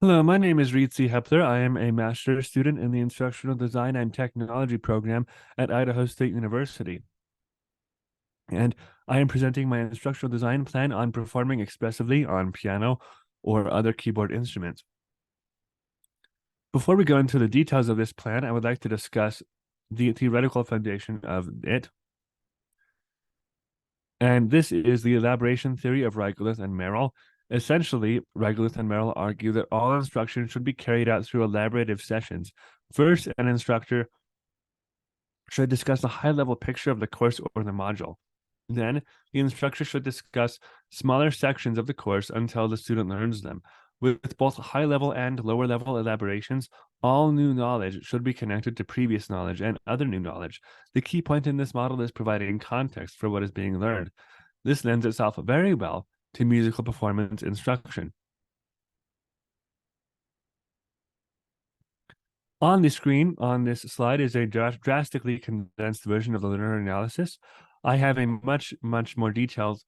Hello, my name is Ritzi Hepler. I am a master's student in the Instructional Design and Technology program at Idaho State University. And I am presenting my instructional design plan on performing expressively on piano or other keyboard instruments. Before we go into the details of this plan, I would like to discuss the theoretical foundation of it. And this is the elaboration theory of Reigelith and Merrill. Essentially, Reigelith and Merrill argue that all instruction should be carried out through elaborative sessions. First, an instructor should discuss a high-level picture of the course or the module. Then, the instructor should discuss smaller sections of the course until the student learns them. With both high-level and lower-level elaborations, all new knowledge should be connected to previous knowledge and other new knowledge. The key point in this model is providing context for what is being learned. This lends itself very well to musical performance instruction. On the screen on this slide is a drastically condensed version of the learner analysis. I have a much more detailed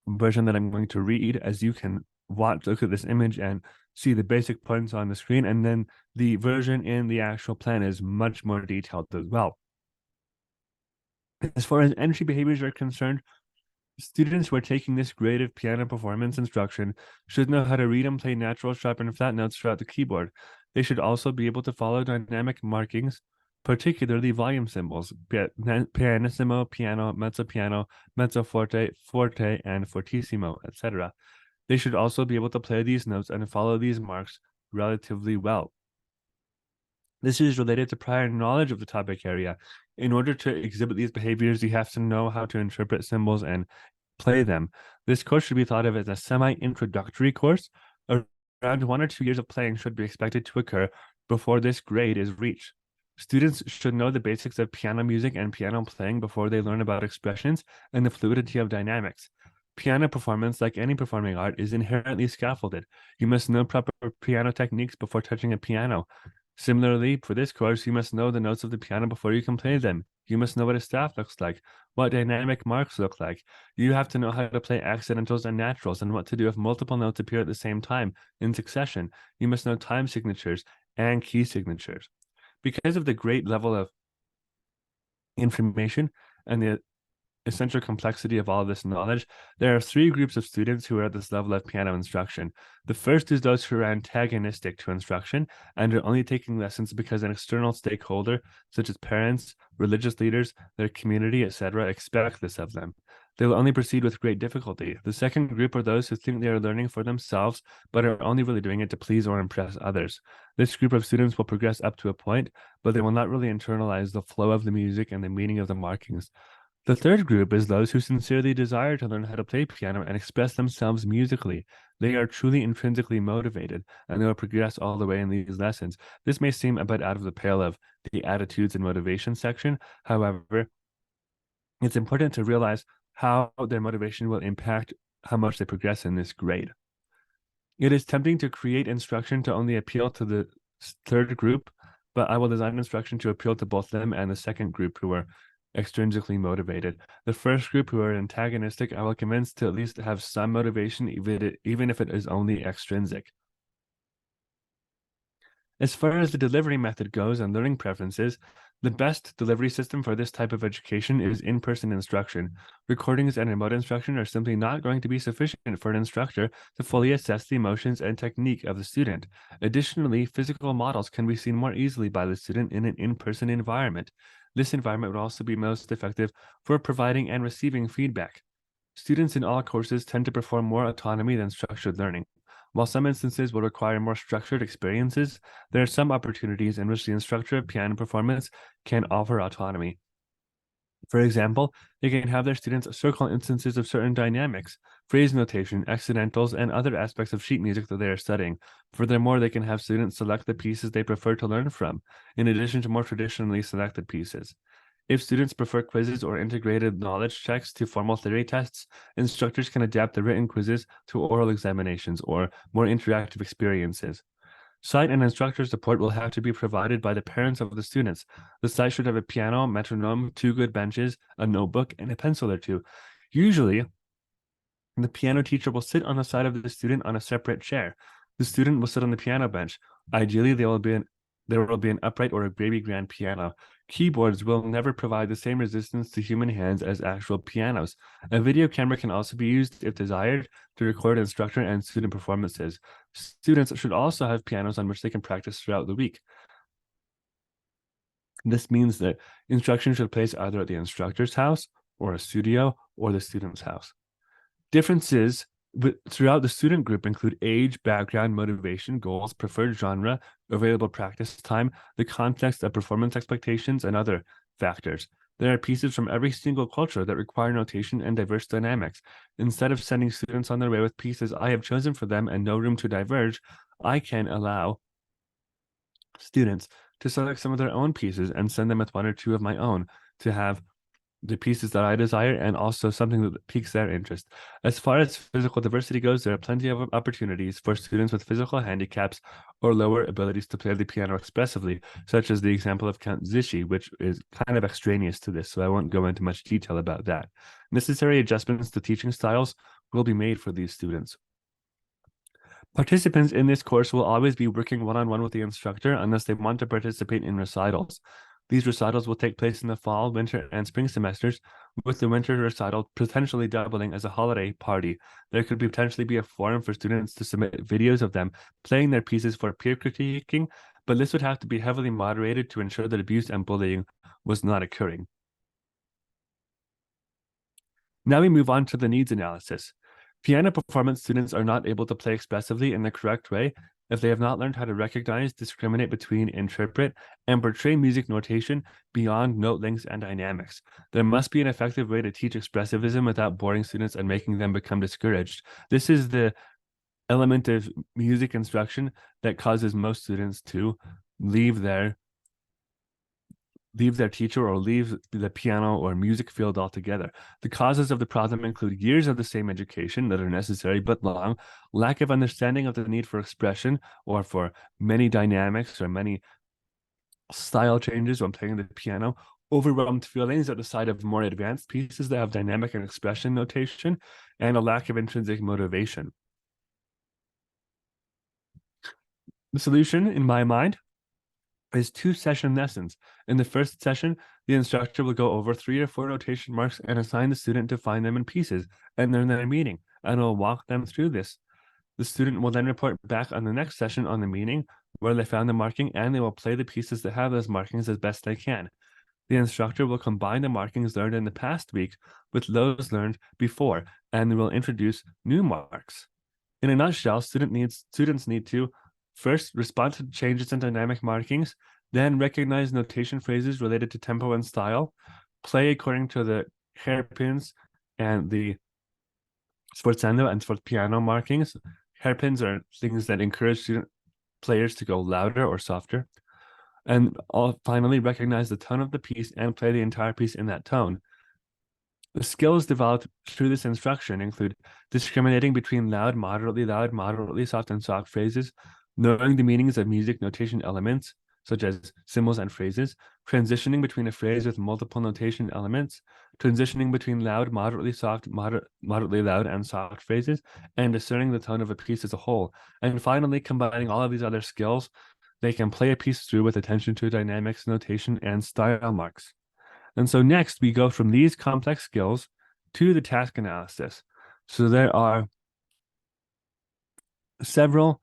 version that I'm going to read, as you can look at this image and see the basic points on the screen. And then the version in the actual plan is much more detailed as well. As far as entry behaviors are concerned, students who are taking this grade of piano performance instruction should know how to read and play natural, sharp, and flat notes throughout the keyboard. They should also be able to follow dynamic markings, particularly volume symbols, pianissimo, piano, mezzo piano, mezzo forte, forte, and fortissimo, etc. They should also be able to play these notes and follow these marks relatively well. This is related to prior knowledge of the topic area. In order to exhibit these behaviors, you have to know how to interpret symbols and play them. This course should be thought of as a semi-introductory course. Around 1 or 2 years of playing should be expected to occur before this grade is reached. Students should know the basics of piano music and piano playing before they learn about expressions and the fluidity of dynamics. Piano performance, like any performing art, is inherently scaffolded. You must know proper piano techniques before touching a piano. Similarly, for this course, you must know the notes of the piano before you can play them. You must know what a staff looks like, what dynamic marks look like. You have to know how to play accidentals and naturals and what to do if multiple notes appear at the same time in succession. You must know time signatures and key signatures. Because of the great level of information and the essential complexity of all of this knowledge, there are 3 groups of students who are at this level of piano instruction. The first is those who are antagonistic to instruction and are only taking lessons because an external stakeholder, such as parents, religious leaders, their community, etc., expect this of them. They will only proceed with great difficulty. The second group are those who think they are learning for themselves, but are only really doing it to please or impress others. This group of students will progress up to a point, but they will not really internalize the flow of the music and the meaning of the markings. The third group is those who sincerely desire to learn how to play piano and express themselves musically. They are truly intrinsically motivated, and they will progress all the way in these lessons. This may seem a bit out of the pale of the attitudes and motivation section. However, it's important to realize how their motivation will impact how much they progress in this grade. It is tempting to create instruction to only appeal to the third group, but I will design instruction to appeal to both them and the second group, who are extrinsically motivated. The first group, who are antagonistic, I will convince to at least have some motivation, even if it is only extrinsic. As far as the delivery method goes and learning preferences, the best delivery system for this type of education is in-person instruction. Recordings and remote instruction are simply not going to be sufficient for an instructor to fully assess the emotions and technique of the student. Additionally, physical models can be seen more easily by the student in an in-person environment. This environment would also be most effective for providing and receiving feedback. Students in all courses tend to perform more autonomy than structured learning. While some instances will require more structured experiences, there are some opportunities in which the instructor of piano performance can offer autonomy. For example, they can have their students circle instances of certain dynamics, phrase notation, accidentals, and other aspects of sheet music that they are studying. Furthermore, they can have students select the pieces they prefer to learn from, in addition to more traditionally selected pieces. If students prefer quizzes or integrated knowledge checks to formal theory tests, instructors can adapt the written quizzes to oral examinations or more interactive experiences. Site and instructor support will have to be provided by the parents of the students. The site should have a piano, metronome, 2 good benches, a notebook, and a pencil or 2. Usually, the piano teacher will sit on the side of the student on a separate chair. The student will sit on the piano bench. Ideally, there will be an upright or a baby grand piano. Keyboards will never provide the same resistance to human hands as actual pianos. A video camera can also be used, if desired, to record instructor and student performances. Students should also have pianos on which they can practice throughout the week. This means that instruction should place either at the instructor's house or a studio or the student's house. Differences throughout the student group include age, background, motivation, goals, preferred genre, available practice time, the context of performance expectations, and other factors. There are pieces from every single culture that require notation and diverse dynamics. Instead of sending students on their way with pieces I have chosen for them and no room to diverge, I can allow students to select some of their own pieces and send them with one or two of my own to have the pieces that I desire and also something that piques their interest. As far as physical diversity goes, there are plenty of opportunities for students with physical handicaps or lower abilities to play the piano expressively, such as the example of Count Zischi, which is kind of extraneous to this, so I won't go into much detail about that. Necessary adjustments to teaching styles will be made for these students. Participants in this course will always be working one-on-one with the instructor unless they want to participate in recitals. These recitals will take place in the fall, winter, and spring semesters, with the winter recital potentially doubling as a holiday party. There could potentially be a forum for students to submit videos of them playing their pieces for peer critiquing, but this would have to be heavily moderated to ensure that abuse and bullying was not occurring. Now we move on to the needs analysis. Piano performance students are not able to play expressively in the correct way if they have not learned how to recognize, discriminate between, interpret, and portray music notation beyond note lengths and dynamics. There must be an effective way to teach expressivism without boring students and making them become discouraged. This is the element of music instruction that causes most students to leave their teacher or leave the piano or music field altogether. The causes of the problem include years of the same education that are necessary but long, lack of understanding of the need for expression or for many dynamics or many style changes when playing the piano, overwhelmed feelings at the sight of more advanced pieces that have dynamic and expression notation, and a lack of intrinsic motivation. The solution, in my mind, is 2-session lessons. In the first session, the instructor will go over 3 or 4 notation marks and assign the student to find them in pieces and learn their meaning, and will walk them through this. The student will then report back on the next session on the meaning, where they found the marking, and they will play the pieces that have those markings as best they can. The instructor will combine the markings learned in the past week with those learned before, and will introduce new marks. In a nutshell, students need to first respond to changes in dynamic markings, then recognize notation phrases related to tempo and style, play according to the hairpins and the sforzando and sforpiano markings. Hairpins are things that encourage student players to go louder or softer. And finally, recognize the tone of the piece and play the entire piece in that tone. The skills developed through this instruction include discriminating between loud, moderately soft, and soft phrases, knowing the meanings of music notation elements, such as symbols and phrases, transitioning between a phrase with multiple notation elements, transitioning between loud, moderately soft, moderately loud, and soft phrases, and discerning the tone of a piece as a whole. And finally, combining all of these other skills, they can play a piece through with attention to dynamics, notation, and style marks. And so next we go from these complex skills to the task analysis. So there are several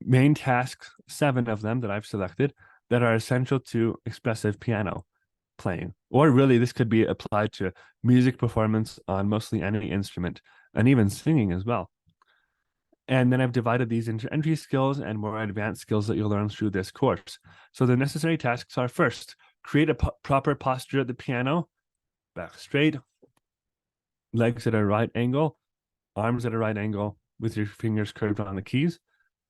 main tasks, 7 of them that I've selected, that are essential to expressive piano playing. Or really, this could be applied to music performance on mostly any instrument, and even singing as well. And then I've divided these into entry skills and more advanced skills that you'll learn through this course. So the necessary tasks are: first, create a proper posture at the piano, back straight, legs at a right angle, arms at a right angle with your fingers curved on the keys,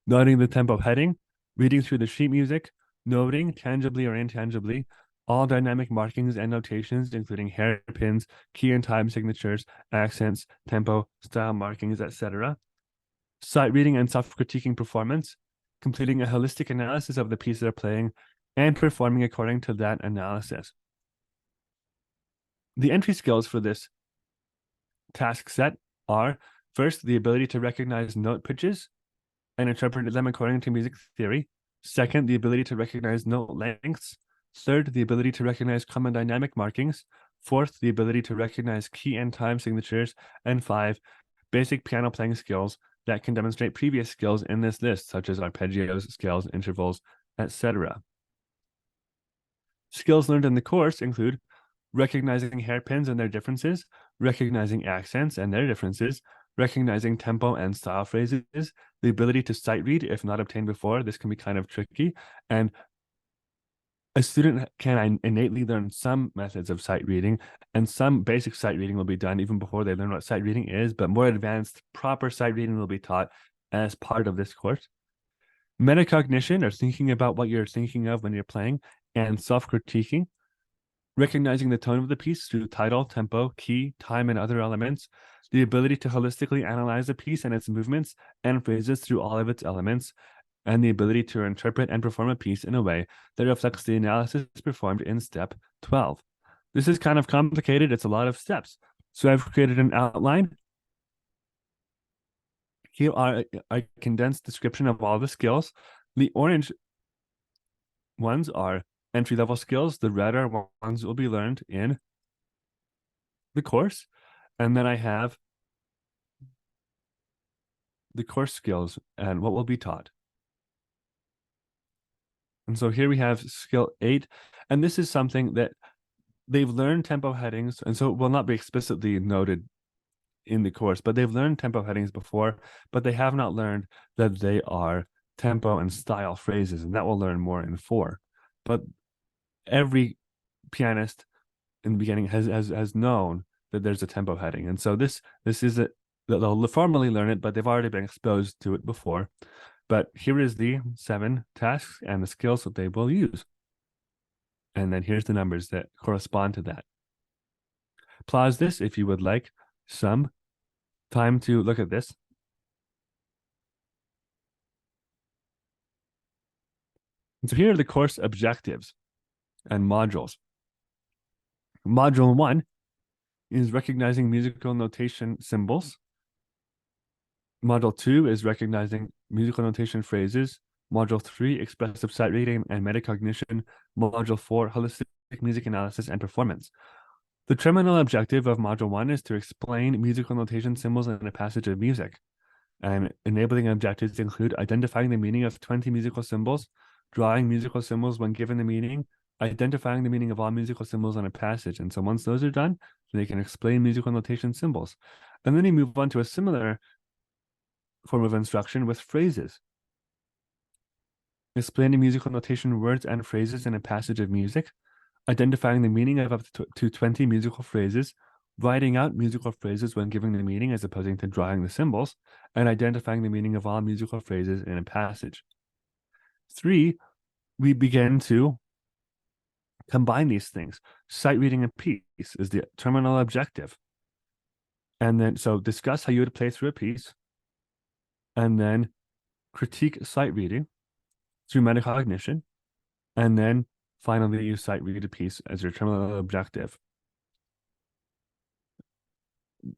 noting the tempo heading, reading through the sheet music, noting tangibly or intangibly all dynamic markings and notations, including hairpins, key and time signatures, accents, tempo, style markings, etc. Sight reading and self-critiquing performance, completing a holistic analysis of the piece they're playing, and performing according to that analysis. The entry skills for this task set are: first, the ability to recognize note pitches, and interpret them according to music theory. Second, the ability to recognize note lengths. Third, the ability to recognize common dynamic markings. Fourth, the ability to recognize key and time signatures. And five, basic piano playing skills that can demonstrate previous skills in this list, such as arpeggios, scales, intervals, etc. Skills learned in the course include recognizing hairpins and their differences, recognizing accents and their differences, recognizing tempo and style phrases, the ability to sight read if not obtained before. This can be kind of tricky. And a student can innately learn some methods of sight reading, and some basic sight reading will be done even before they learn what sight reading is, but more advanced, proper sight reading will be taught as part of this course. Metacognition, or thinking about what you're thinking of when you're playing, and self-critiquing, recognizing the tone of the piece through title, tempo, key, time, and other elements, the ability to holistically analyze a piece and its movements and phrases through all of its elements, and the ability to interpret and perform a piece in a way that reflects the analysis performed in step 12. This is kind of complicated. It's a lot of steps. So I've created an outline. Here are a condensed description of all the skills. The orange ones are entry-level skills. The red are ones that will be learned in the course. And then I have the course skills and what will be taught. And so here we have skill 8, and this is something that they've learned tempo headings, and so it will not be explicitly noted in the course, but they've learned tempo headings before, but they have not learned that they are tempo and style phrases, and that we'll learn more in 4. But every pianist in the beginning has known that there's a tempo heading, and so this is it. They'll formally learn it, but they've already been exposed to it before. But here is the 7 tasks and the skills that they will use. And then here's the numbers that correspond to that. Pause this if you would like some time to look at this. And so here are the course objectives and modules. Module 1 is recognizing musical notation symbols. Module 2 is recognizing musical notation phrases. Module 3, expressive sight reading and metacognition. Module 4, holistic music analysis and performance. The terminal objective of Module 1 is to explain musical notation symbols in a passage of music. And enabling objectives include identifying the meaning of 20 musical symbols, drawing musical symbols when given the meaning, identifying the meaning of all musical symbols in a passage. And so once those are done, they can explain musical notation symbols. And then you move on to a similar form of instruction with phrases. Explaining musical notation words and phrases in a passage of music, identifying the meaning of up to 20 musical phrases, writing out musical phrases when giving the meaning as opposed to drawing the symbols, and identifying the meaning of all musical phrases in a passage. 3, we begin to combine these things. Sight reading a piece is the terminal objective. And then, so discuss how you would play through a piece, and then critique sight reading through metacognition, and then finally you sight read a piece as your terminal objective.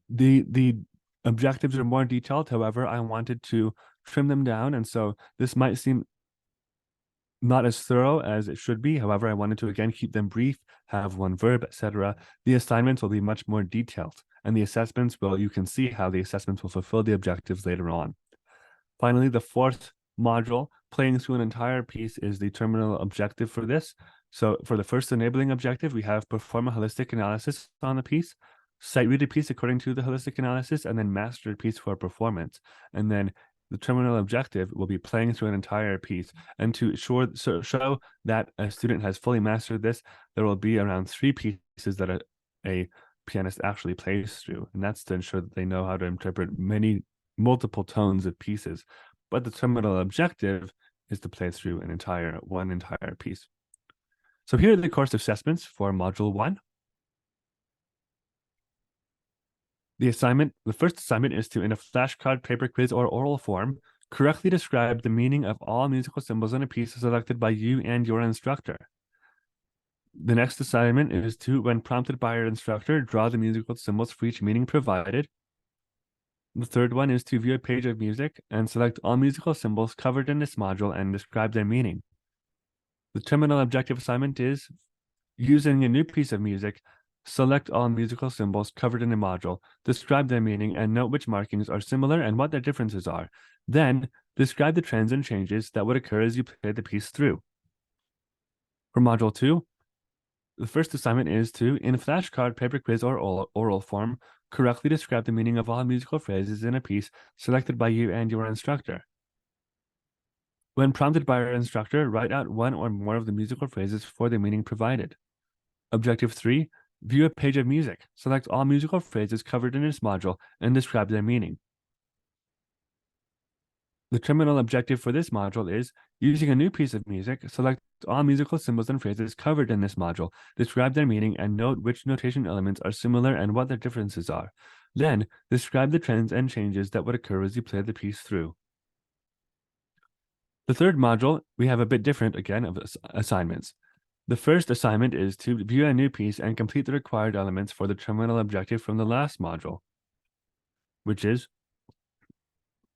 The objectives are more detailed, however, I wanted to trim them down, and so this might seem not as thorough as it should be. However, I wanted to again keep them brief, have one verb, etc. The assignments will be much more detailed, and the assessments, well, you can see how the assessments will fulfill the objectives later on. Finally, the 4th module, playing through an entire piece, is the terminal objective for this. So for the first enabling objective, we have perform a holistic analysis on the piece, sight read a piece according to the holistic analysis, and then master a piece for performance. And then the terminal objective will be playing through an entire piece. And to show that a student has fully mastered this, there will be around 3 pieces that a pianist actually plays through. And that's to ensure that they know how to interpret multiple tones of pieces. But the terminal objective is to play through one entire piece. So here are the course assessments for Module 1. The first assignment is to, in a flashcard, paper quiz, or oral form, correctly describe the meaning of all musical symbols in a piece selected by you and your instructor. The next assignment is to, when prompted by your instructor, draw the musical symbols for each meaning provided. The third one is to view a page of music and select all musical symbols covered in this module and describe their meaning. The terminal objective assignment is, using a new piece of music, select all musical symbols covered in a module, describe their meaning, and note which markings are similar and what their differences are. Then, describe the trends and changes that would occur as you play the piece through. For Module 2, the first assignment is to, in flashcard, paper quiz, or oral form, correctly describe the meaning of all musical phrases in a piece selected by you and your instructor. When prompted by our instructor, write out one or more of the musical phrases for the meaning provided. Objective 3, view a page of music. Select all musical phrases covered in this module and describe their meaning. The terminal objective for this module is, using a new piece of music, select all musical symbols and phrases covered in this module, describe their meaning, and note which notation elements are similar and what their differences are. Then, describe the trends and changes that would occur as you play the piece through. The third module, we have a bit different, again, of assignments. The first assignment is to view a new piece and complete the required elements for the terminal objective from the last module, which is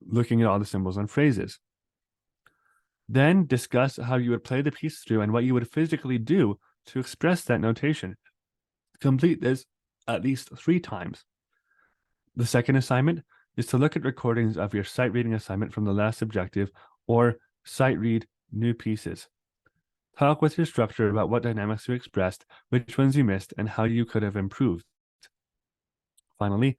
looking at all the symbols and phrases. Then discuss how you would play the piece through and what you would physically do to express that notation. Complete this at least 3 times. The second assignment is to look at recordings of your sight reading assignment from the last objective or sight read new pieces. Talk with your instructor about what dynamics you expressed, which ones you missed, and how you could have improved. Finally,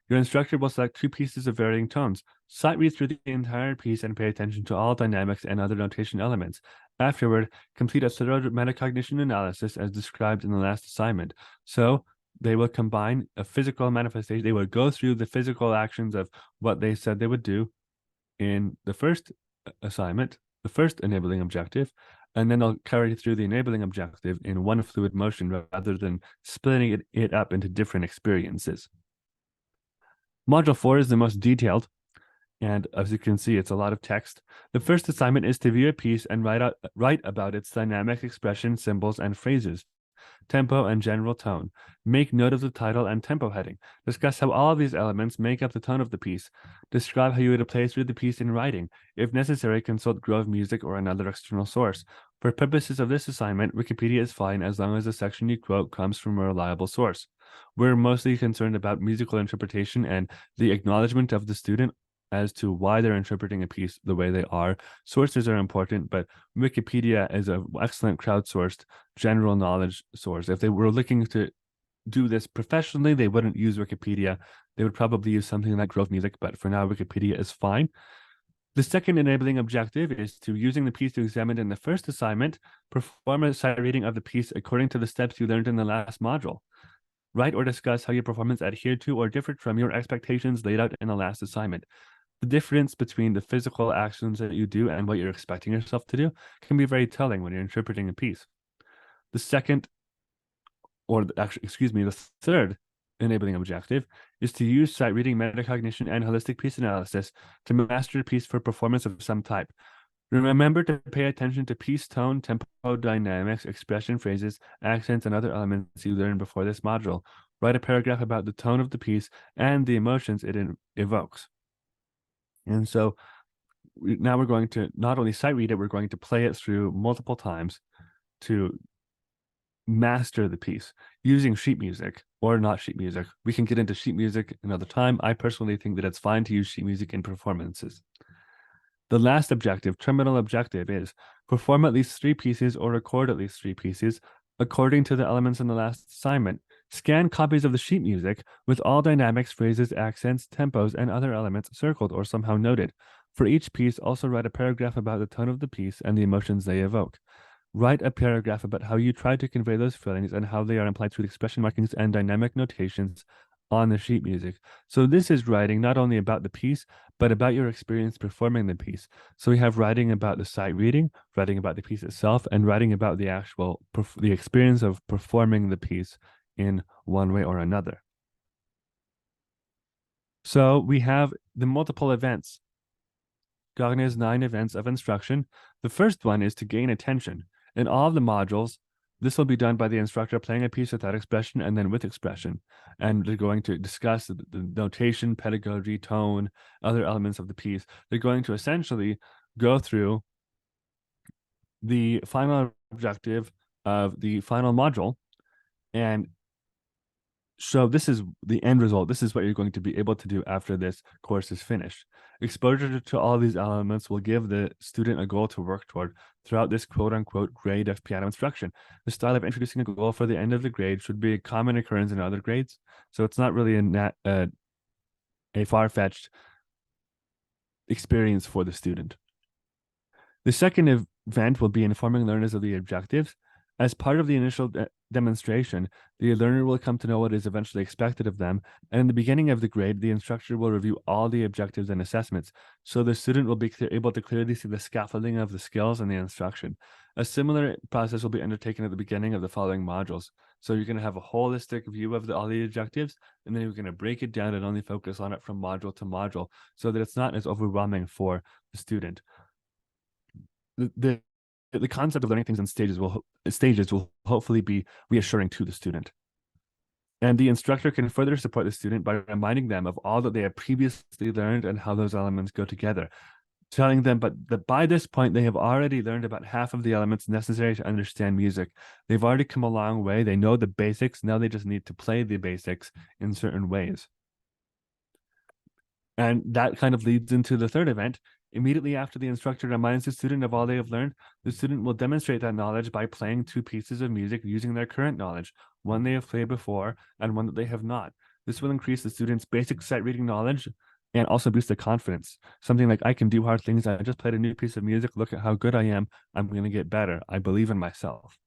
your instructor will select 2 pieces of varying tones. Sight read through the entire piece and pay attention to all dynamics and other notation elements. Afterward, complete a thorough metacognition analysis as described in the last assignment. So they will combine a physical manifestation. They will go through the physical actions of what they said they would do in the first assignment, the first enabling objective, and then they'll carry through the enabling objective in one fluid motion rather than splitting it up into different experiences. Module 4 is the most detailed, and as you can see, it's a lot of text. The first assignment is to view a piece and write about its dynamic expression, symbols, and phrases, tempo, and general tone. Make note of the title and tempo heading. Discuss how all of these elements make up the tone of the piece. Describe how you would play through the piece in writing. If necessary, consult Grove Music or another external source. For purposes of this assignment, Wikipedia is fine as long as the section you quote comes from a reliable source. We're mostly concerned about musical interpretation and the acknowledgement of the student as to why they're interpreting a piece the way they are. Sources are important, but Wikipedia is an excellent crowdsourced general knowledge source. If they were looking to do this professionally, they wouldn't use Wikipedia. They would probably use something like Grove Music, but for now, Wikipedia is fine. The second enabling objective is to, using the piece you examined in the first assignment, perform a sight reading of the piece according to the steps you learned in the last module. Write or discuss how your performance adhered to or differed from your expectations laid out in the last assignment. The difference between the physical actions that you do and what you're expecting yourself to do can be very telling when you're interpreting a piece. The second, or actually, excuse me, the third enabling objective is to use sight reading, metacognition, and holistic piece analysis to master a piece for performance of some type. Remember to pay attention to piece tone, tempo, dynamics, expression, phrases, accents, and other elements you learned before this module. Write a paragraph about the tone of the piece and the emotions it evokes. And so now we're going to not only sight read it, we're going to play it through multiple times to master the piece using sheet music or not sheet music. We can get into sheet music another time. I personally think that it's fine to use sheet music in performances. The last objective, terminal objective, is perform at least 3 pieces or record at least 3 pieces according to the elements in the last assignment. Scan copies of the sheet music with all dynamics, phrases, accents, tempos, and other elements circled or somehow noted. For each piece, also write a paragraph about the tone of the piece and the emotions they evoke. Write a paragraph about how you try to convey those feelings and how they are implied through expression markings and dynamic notations on the sheet music. So this is writing not only about the piece, but about your experience performing the piece. So we have writing about the sight reading, writing about the piece itself, and writing about the actual the experience of performing the piece in one way or another. So we have the multiple events. Gagne's 9 events of instruction. The first one is to gain attention. In all of the modules, This will be done by the instructor playing a piece without expression and then with expression. And they're going to discuss the notation, pedagogy, tone, other elements of the piece. They're going to essentially go through the final objective of the final module. And so this is the end result. This is what you're going to be able to do after this course is finished. Exposure to all these elements will give the student a goal to work toward throughout this quote unquote grade of piano instruction. The style of introducing a goal for the end of the grade should be a common occurrence in other grades. So it's not really a far-fetched experience for the student. The second event will be informing learners of the objectives. As part of the initial demonstration, the learner will come to know what is eventually expected of them, and in the beginning of the grade, the instructor will review all the objectives and assessments, so the student will be able to clearly see the scaffolding of the skills and the instruction. A similar process will be undertaken at the beginning of the following modules. So you're going to have a holistic view of all the objectives, and then you're going to break it down and only focus on it from module to module, so that it's not as overwhelming for the student. The concept of learning things in stages will hopefully be reassuring to the student. And the instructor can further support the student by reminding them of all that they have previously learned and how those elements go together, telling them that by this point they have already learned about half of the elements necessary to understand music. They've already come a long way. They know the basics. Now they just need to play the basics in certain ways. And that kind of leads into the third event. Immediately after the instructor reminds the student of all they have learned, the student will demonstrate that knowledge by playing two pieces of music using their current knowledge, one they have played before and one that they have not. This will increase the student's basic sight reading knowledge and also boost their confidence. Something like, I can do hard things. I just played a new piece of music. Look at how good I am. I'm going to get better. I believe in myself.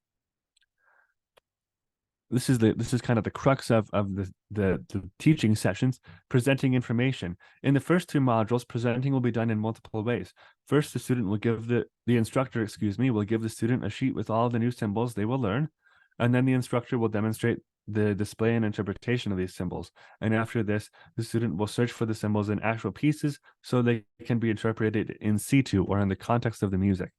This is kind of the crux of the teaching sessions, presenting information. In the first two modules, presenting will be done in multiple ways. First, the student will give the instructor, will give the student a sheet with all the new symbols they will learn, and then the instructor will demonstrate the display and interpretation of these symbols. And after this, the student will search for the symbols in actual pieces so they can be interpreted in situ or in the context of the music.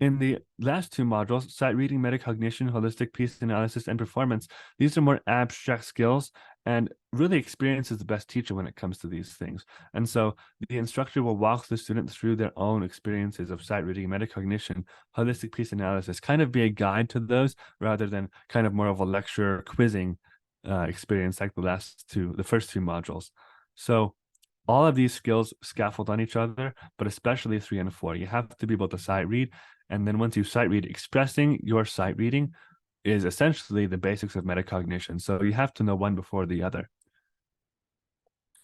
In the last two modules, sight reading, metacognition, holistic piece analysis, and performance, these are more abstract skills, and really experience is the best teacher when it comes to these things. And so the instructor will walk the student through their own experiences of sight reading, metacognition, holistic piece analysis, kind of be a guide to those rather than kind of more of a lecture quizzing experience like the first two modules. So all of these skills scaffold on each other, but especially 3 and 4. You have to be able to sight read. And then once you sight read, expressing your sight reading is essentially the basics of metacognition. So you have to know one before the other.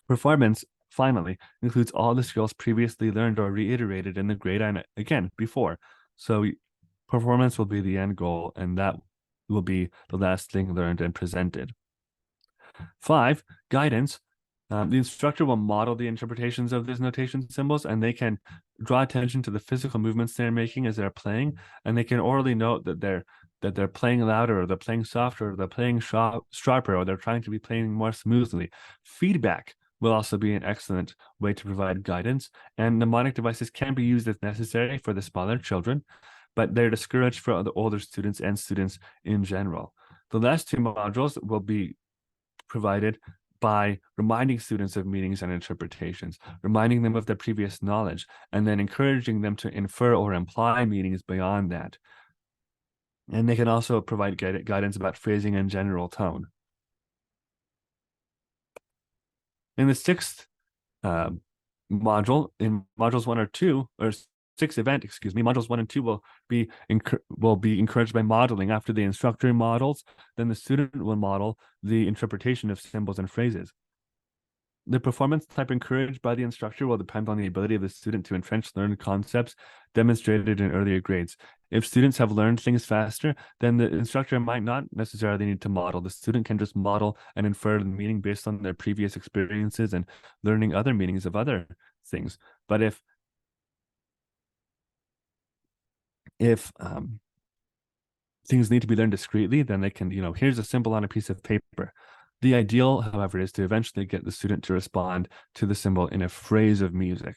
Performance, finally, includes all the skills previously learned or reiterated in the grade and again before. So performance will be the end goal, and that will be the last thing learned and presented. 5, guidance. The instructor will model the interpretations of these notation symbols, and they can draw attention to the physical movements they're making as they're playing, and they can orally note that they're playing louder, or they're playing softer, or they're playing sharper, or they're trying to be playing more smoothly. Feedback will also be an excellent way to provide guidance, and mnemonic devices can be used if necessary for the smaller children, but they're discouraged for the older students and students in general. The last two modules will be provided by reminding students of meanings and interpretations, reminding them of their previous knowledge, and then encouraging them to infer or imply meanings beyond that. And they can also provide guidance about phrasing and general tone. In the sixth module, in modules 1 or 2, or sixth event, modules 1 and 2 will be encouraged by modeling. After the instructor models, then the student will model the interpretation of symbols and phrases. The performance type encouraged by the instructor will depend on the ability of the student to entrench learned concepts demonstrated in earlier grades. If students have learned things faster, then the instructor might not necessarily need to model. The student can just model and infer the meaning based on their previous experiences and learning other meanings of other things. But if things need to be learned discreetly, then they can, here's a symbol on a piece of paper. The ideal, however, is to eventually get the student to respond to the symbol in a phrase of music.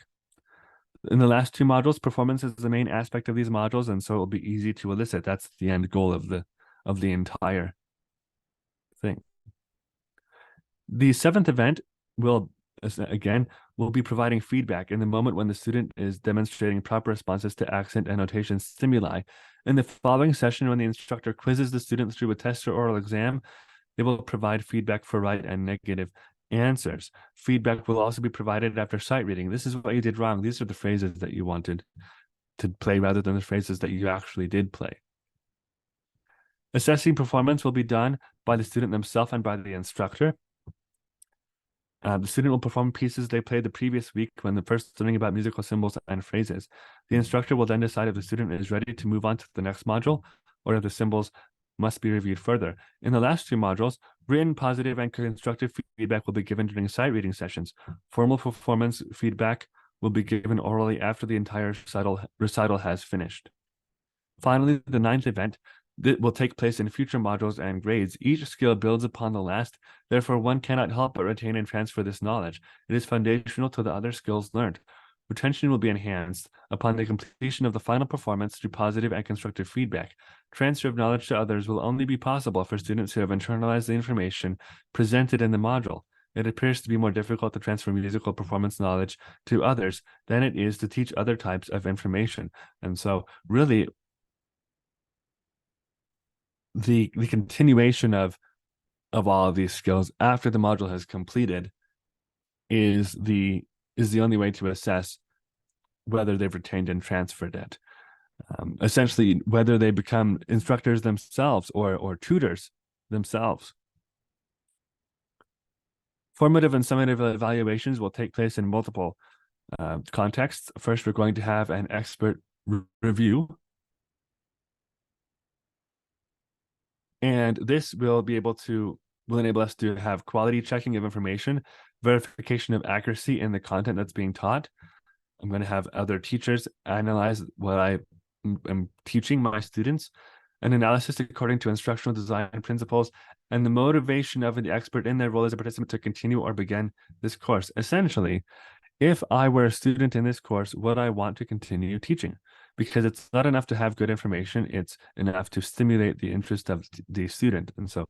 In the last two modules, performance is the main aspect of these modules, and so it'll be easy to elicit. That's the end goal of of the entire thing. The seventh event will, again, will be providing feedback in the moment when the student is demonstrating proper responses to accent and notation stimuli. In the following session, when the instructor quizzes the student through a test or oral exam, they will provide feedback for right and negative answers. Feedback will also be provided after sight reading. This is what you did wrong. These are the phrases that you wanted to play rather than the phrases that you actually did play. Assessing performance will be done by the student themselves and by the instructor. The student will perform pieces they played the previous week when first learning about musical symbols and phrases. The instructor will then decide if the student is ready to move on to the next module or if the symbols must be reviewed further. In the last two modules, written, positive, and constructive feedback will be given during sight reading sessions. Formal performance feedback will be given orally after the entire recital has finished. Finally, the ninth event that will take place in future modules and grades. Each skill builds upon the last. Therefore, one cannot help but retain and transfer this knowledge. It is foundational to the other skills learned. Retention will be enhanced upon the completion of the final performance through positive and constructive feedback. Transfer of knowledge to others will only be possible for students who have internalized the information presented in the module. It appears to be more difficult to transfer musical performance knowledge to others than it is to teach other types of information. And so, really, the continuation of all of these skills after the module has completed is the only way to assess whether they've retained and transferred it. Essentially, whether they become instructors themselves or tutors themselves. Formative and summative evaluations will take place in multiple contexts. First, we're going to have an expert review. And this will enable us to have quality checking of information, verification of accuracy in the content that's being taught. I'm going to have other teachers analyze what I am teaching my students, an analysis according to instructional design principles, and the motivation of the expert in their role as a participant to continue or begin this course. Essentially, if I were a student in this course, would I want to continue teaching? Because it's not enough to have good information, it's enough to stimulate the interest of the student. And so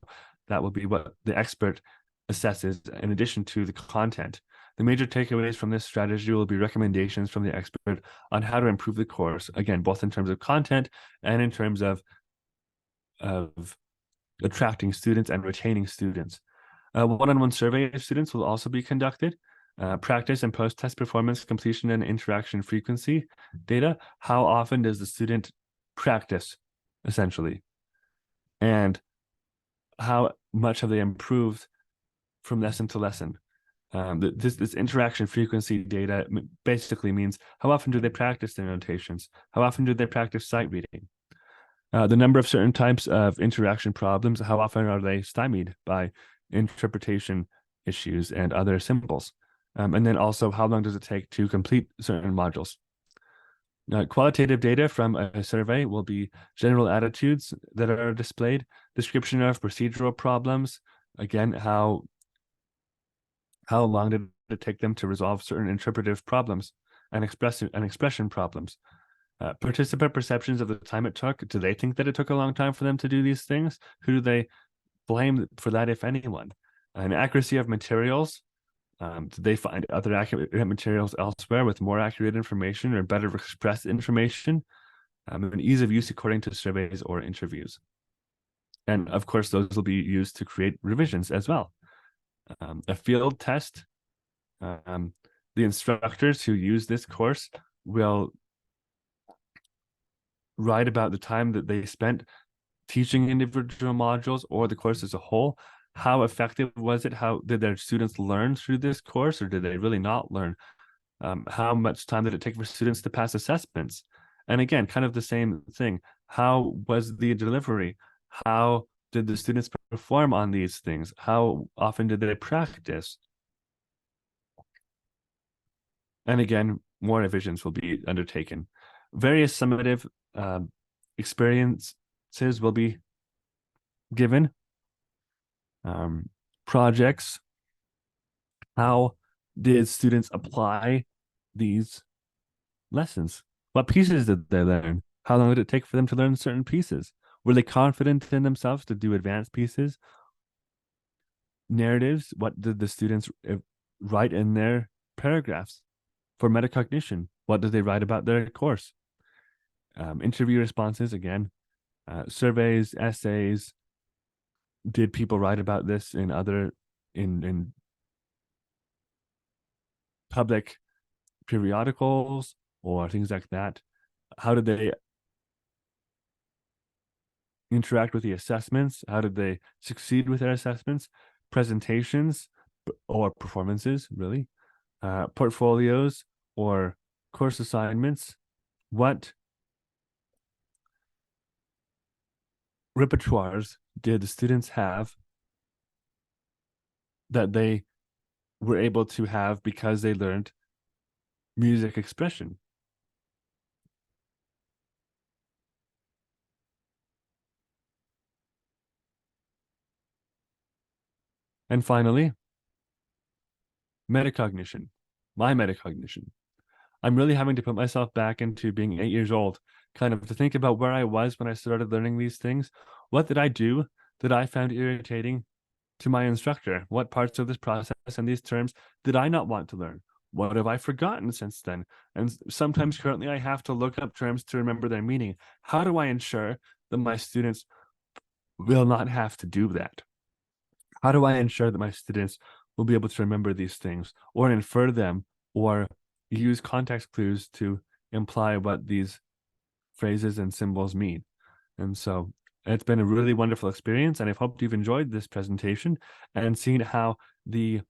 that will be what the expert assesses in addition to the content. The major takeaways from this strategy will be recommendations from the expert on how to improve the course, again, both in terms of content and in terms of attracting students and retaining students. One-on-one survey of students will also be conducted. Practice and post-test performance, completion, and interaction frequency data. How often does the student practice, essentially? And how much have they improved from lesson to lesson? This interaction frequency data basically means how often do they practice their notations? How often do they practice sight reading? The number of certain types of interaction problems, how often are they stymied by interpretation issues and other symbols? And then also, how long does it take to complete certain modules? Qualitative data from a survey will be general attitudes that are displayed, description of procedural problems, again, how long did it take them to resolve certain interpretive problems and expression problems. Participant perceptions of the time it took. Do they think that it took a long time for them to do these things? Who do they blame for that, if anyone? And accuracy of materials. Did they find other accurate materials elsewhere with more accurate information or better expressed information? And ease of use according to surveys or interviews. And of course, those will be used to create revisions as well. A field test. The instructors who use this course will write about the time that they spent teaching individual modules or the course as a whole. How effective was it? How did their students learn through this course, or did they really not learn? How much time did it take for students to pass assessments? And again, kind of the same thing. How was the delivery? How did the students perform on these things? How often did they practice? And again, more revisions will be undertaken. Various summative experiences will be given. Projects. How did students apply these lessons? What pieces did they learn? How long did it take for them to learn certain pieces? Were they confident in themselves to do advanced pieces? Narratives, what did the students write in their paragraphs? For metacognition, what did they write about their course? Interview responses, again, surveys, essays. Did people write about this in other in public periodicals or things like that? How did they interact with the assessments? How did they succeed with their assessments? Presentations or performances, really? Portfolios or course assignments? What repertoires did the students have that they were able to have because they learned music expression? And finally, metacognition, my metacognition. I'm really having to put myself back into being 8 years old, kind of to think about where I was when I started learning these things. What did I do that I found irritating to my instructor? What parts of this process and these terms did I not want to learn? What have I forgotten since then? And sometimes currently I have to look up terms to remember their meaning. How do I ensure that my students will not have to do that? How do I ensure that my students will be able to remember these things or infer them or use context clues to imply what these phrases and symbols mean? And so it's been a really wonderful experience, and I hope you've enjoyed this presentation and seen how the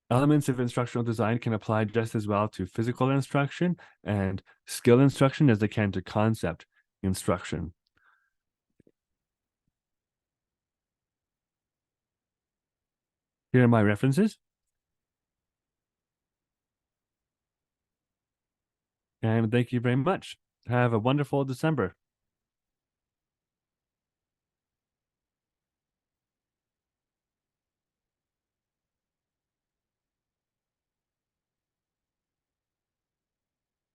elements of instructional design can apply just as well to physical instruction and skill instruction as they can to concept instruction. Here are my references, and thank you very much. Have a wonderful December.